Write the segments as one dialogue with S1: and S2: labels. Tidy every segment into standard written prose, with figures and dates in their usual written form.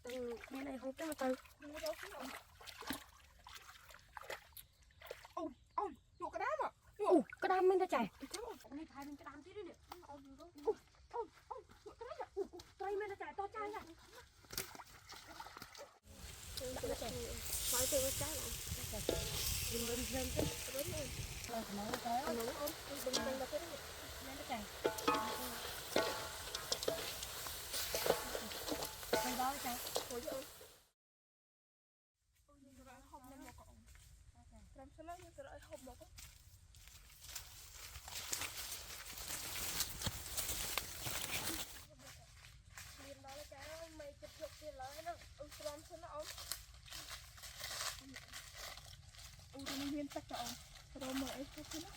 S1: Bên này không tới từ.
S2: Nụ cái đám à?
S1: Cái đam bên ta chạy. Này thay bên cái đam tí đấy nè. Tay bên ta chạy to trai nè.
S2: Hỏi từ cái trái này.
S1: Đừng bên lên chứ. Rồi nó cái.
S2: Đừng bên là cái đó.
S1: Bên ta chạy. Bên đó chạy.
S2: Hỏi chứ. Không nên một cọng. Làm sao nó như cái đó không một.
S1: Đó là trái ơi, mày chụp chụp tiền lại nó.
S2: Làm sao nó ổn. Nó viên tắc cho ổn. Rồi mở ấy cho nó.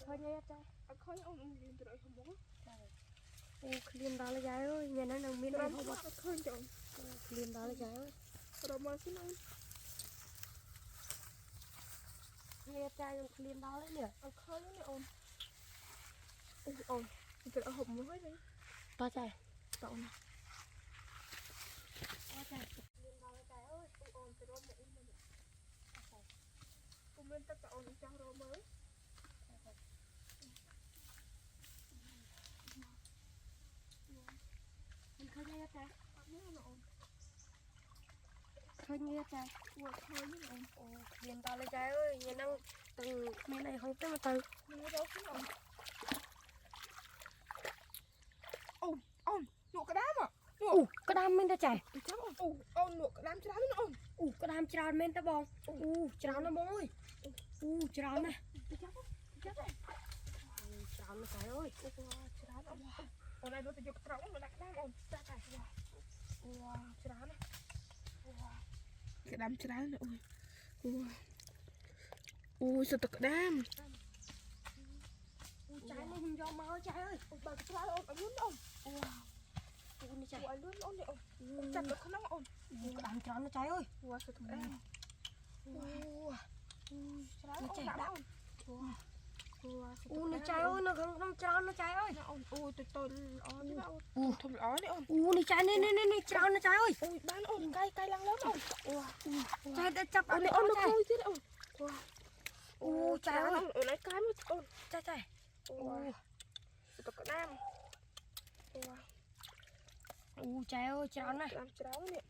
S1: Thôi nha trai.
S2: Khói ổn viên từ đấy không một.
S1: Liền đó là trái ơi, nhà nó nằm bên này không một.
S2: Khói cho ổn.
S1: Liền đó là trái ơi.
S2: Rồi mở xin ổn.
S1: Nghe trai trong liền đó đấy nè.
S2: Khói nó ổn. Ổn. Từ đó hộp mới đi.
S1: To trai.
S2: Cậu nè.
S1: To trai. Liền đó là trái ơi.
S2: Ổn từ đó mở ổn. Cùng lên tất cả ổn cho rồi mới.
S1: Mình khơi nghe trai.
S2: Nhớ nó ổn.
S1: Khơi nghe trai.
S2: Khói nó ổn.
S1: Liền đó là trái ơi, nhà nó từ bên này không tới từ.
S2: Nó đâu xin ổn. Ổn. Nụ cái đám à?
S1: Cái đam bên ta chạy.
S2: Nụ cái đám cho đám nó ổn.
S1: Cái đam tràn bên ta bong. Tràn nó bong ơi. Tràn nè.
S2: Chết rồi.
S1: Tràn nó trái ơi.
S2: Tràn ổn. Ổn này nó phải dục trống nó đặt đám ổn. Ra chạy. Tràn này. Cái đám tràn này ôi. Sao tao cái đám.
S1: Trái nó hình do máu trái ơi.
S2: Bà cái tràn ổn. Ở luôn ổn.
S1: Nó chạy.
S2: Ở luôn ổn này ổn. Chặt được không nó ổn.
S1: Cái đam tràn nó trái ơi.
S2: Sao tao cái đám. Tràn ổn. Đám ổn.
S1: Nó trái ơi, nó không tràn nó trái ơi.
S2: Tôi ó chứ ổn. Thôi ó đấy ổn.
S1: Nó trái nè tràn nó trái ơi.
S2: Bán ổn cay lăng lắm ổn.
S1: Trái đã chập
S2: Ổn
S1: nó
S2: nó
S1: trái.
S2: khôi chứ ổn.
S1: Trái ơi.
S2: Ổn lấy cái mới ổn.
S1: Trái.
S2: Tao có đam.
S1: Trái ơi, tràn này.
S2: Làm cháo nè.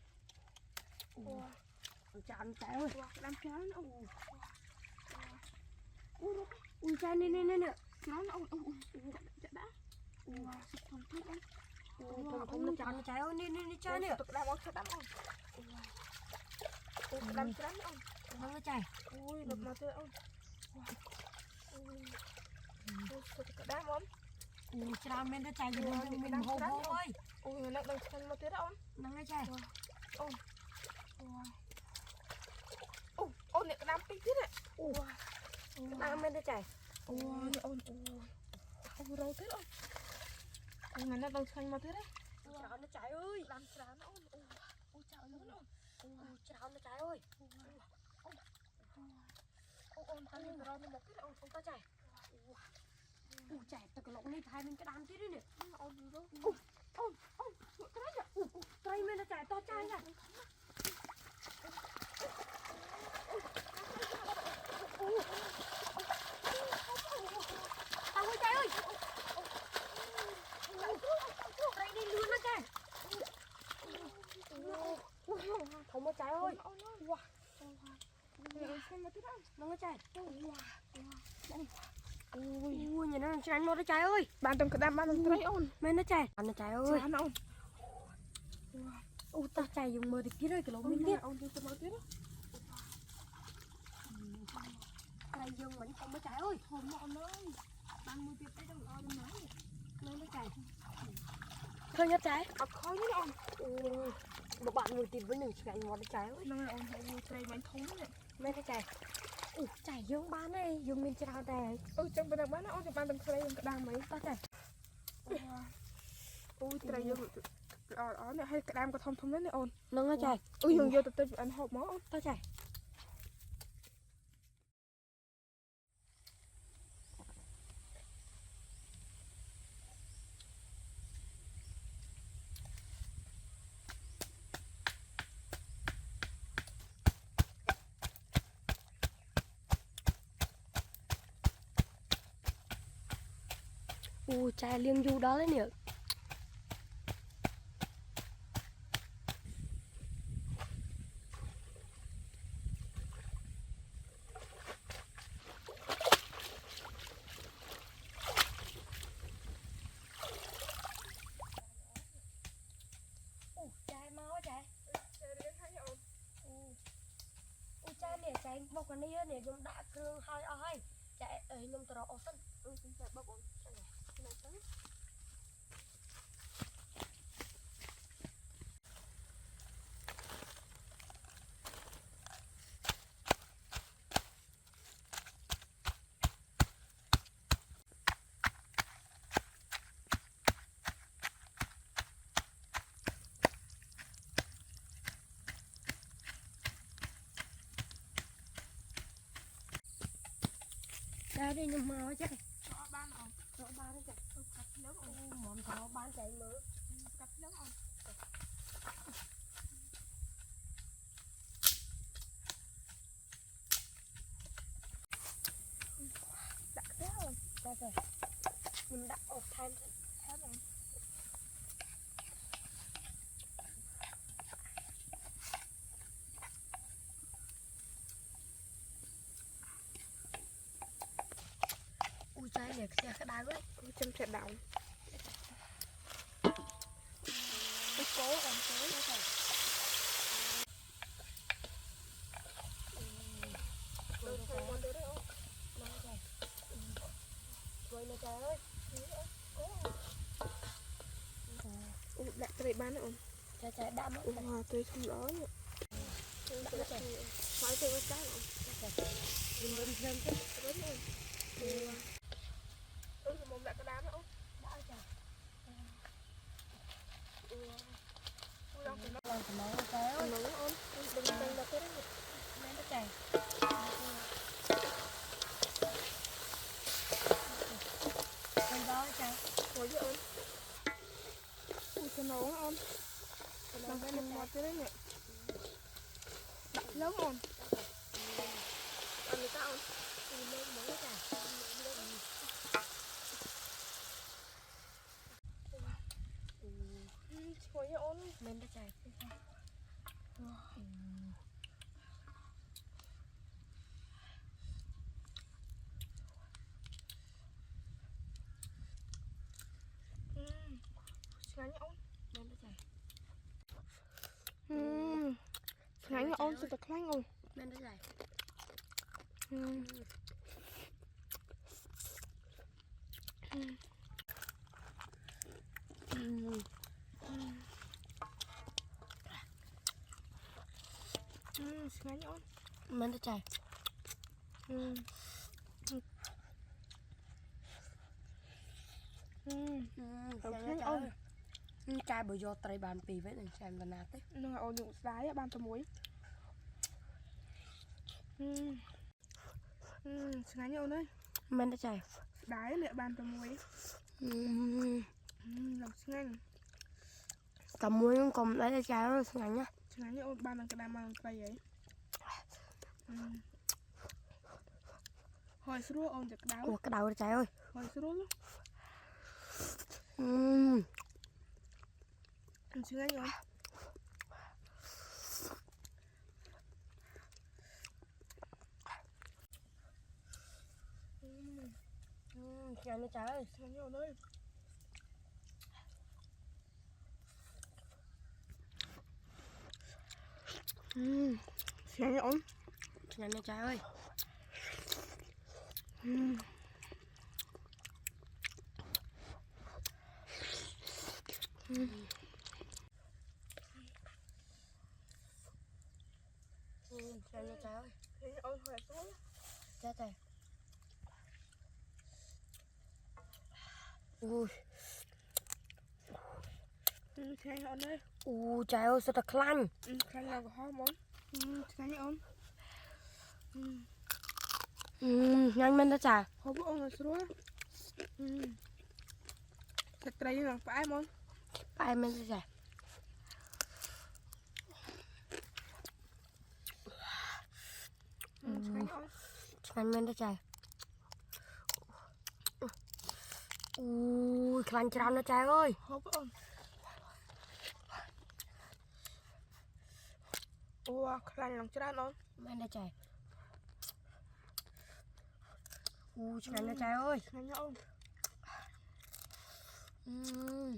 S1: Tràn trái ơi.
S2: Làm cháo nó
S1: Trái nè.
S2: cháo nó đã. Thằng thuốc ấy.
S1: Không nó tràn nó trái ơi, nè trái nè.
S2: Tao đam ổn đam ổn. Làm cháo nó ổn.
S1: Nó trái.
S2: Đập mà tôi ổn. Tao có đam ổn.
S1: Tràn bên nó trái gì mình hồ ơi.
S2: Nó đang chân mà tôi đã ổn.
S1: Nó trái.
S2: Ổn này đam pin thế này.
S1: Đam bên nó trái.
S2: Ổn. Rồi thế ổn. Nó đang chân mà thế đấy.
S1: Tràn nó trái ơi.
S2: Làm cháo nó ổn.
S1: Tràn nó trái ơi.
S2: Tao nhìn rồi nó một cái ổn
S1: Ta chạy. Chạy tao cái lỗ này thay bên cái đám tí đấy nè.
S2: Ổn rồi.
S1: Cái đấy nè. Tay bên nó chạy to trai nè. Tao ơi trái ơi. Tay đi luôn nó kìa. Không có trái ơi. Nó có trái. Nhìn nó trái nó trái ơi.
S2: Bạn trong cái đám bạn trong cái ổn.
S1: Mấy nó trái. Nó trái ơi.
S2: Nó ổn.
S1: Ta chạy dùng mơ thì kia rồi cái lỗ mình biết.
S2: Ổn đi cho nó tiếp đó.
S1: Chạy dùng mình không có trái ơi.
S2: Không mọi nơi. Bạn mua tiếp cái trong lo trong máy.
S1: Mấy nó trái. Thôi nhấp trái.
S2: Khói nó ổn.
S1: Một bạn người tìm với mình chạy ngọt trái ơi.
S2: Nó ổn hay trái bánh thúng này.
S1: Mấy nó trái. Chạy dùng bán này, dùng mình trao đây.
S2: Trong bên đang bán nó ổn thì bạn đang play trong cái đám mấy.
S1: Ta chạy.
S2: Trái dùng đó này hay cái đám có thông đấy này ổn.
S1: Nó chạy.
S2: Dùng vô từ ăn hộp máu.
S1: Ta chạy. chai liêng du đó đấy nhỉ. Chai mau quá chai. Chai này chai bọc cái này này cũng đã cương hơi oi. Chai ấy nhung tao ổ sân.
S2: Chai bọc ổn. Này tới.
S1: Chai đây nhưng mau quá chai.
S2: Cho ban ổn.
S1: Cho ba đấy chai.
S2: Cắt lớp ổn.
S1: Món cho bán chai mỡ.
S2: Cắt lớp ổn. Đặt thế rồi.
S1: Chai chai. Mình đã ổ than
S2: Thế rồi.
S1: chai này xe cái đá đấy.
S2: Châm sẽ đau. Cố ổn cố.
S1: Trời ơi.
S2: Đặt cái này bán nữa.
S1: Trời đã mất.
S2: Wow, tôi không đó nữa. Hỏi tôi có cái không?
S1: Mình bên trên chứ.
S2: Đúng rồi. Mồm đặt cái đám nữa.
S1: Đã trời.
S2: Làm thì nó
S1: Làm thì nấu trời ơi.
S2: nấu ôn. Đừng đừng đặt cái đấy.
S1: Lên nó chảy. Bên đó trời.
S2: Ngồi với ôn. Cho nấu ôn. Làm cái này cái đấy nhỉ. Đặt lớn ôn. Ăn người ta ôn.
S1: Lên món nó chảy.
S2: Ngồi với ôn.
S1: Lên nó chảy.
S2: Ngắn ôn.
S1: Lên nó chảy.
S2: Ngắn ôn sẽ được lạnh ôn.
S1: Lên nó chảy.
S2: Ngắn ôn.
S1: Lên nó chảy. Chai bởi do tay bàn pì với chai bàn nát đấy.
S2: Nó ôn dụng đáy ban tao muối. Ngắn ôn đấy.
S1: Lên nó chảy.
S2: Đáy lệ ban tao muối. Làm ngắn.
S1: Cầm muối không cầm lấy cái chai đó ngắn nhá.
S2: Ngắn ôn ban bằng cái đám bằng cái vậy. Hồi sữa ôn được đáo.
S1: Ủa cái đầu đó trời ơi.
S2: Hồi sữa luôn. Ăn chưa anh ơi.
S1: Ngắn nó trời ơi.
S2: Ngắn ôn ơi. Ngắn ôn.
S1: Ngắn nó trời ơi. Ngắn nó trời ơi.
S2: Ngắn ôn hồi sữa.
S1: Chết rồi. Ui.
S2: Ngắn ôn ơi.
S1: Trời ơi sao thật lạnh.
S2: Khăn là có hoa món. Ngắn ôn.
S1: Nhanh lên đó trời.
S2: Hoa bố ôn là sữa. Thật đây là phải món.
S1: Phải lên đó trời.
S2: Ngắn ôn.
S1: Nhanh lên đó trời. ui khăn tròn nó trai ơi
S2: ហូបអូនអូខ្លាញ់ឡើងច្រើនអូន
S1: mày nó trai ui khăn nó trai ơi
S2: ខ្លាញ់ណាស់អូន
S1: ui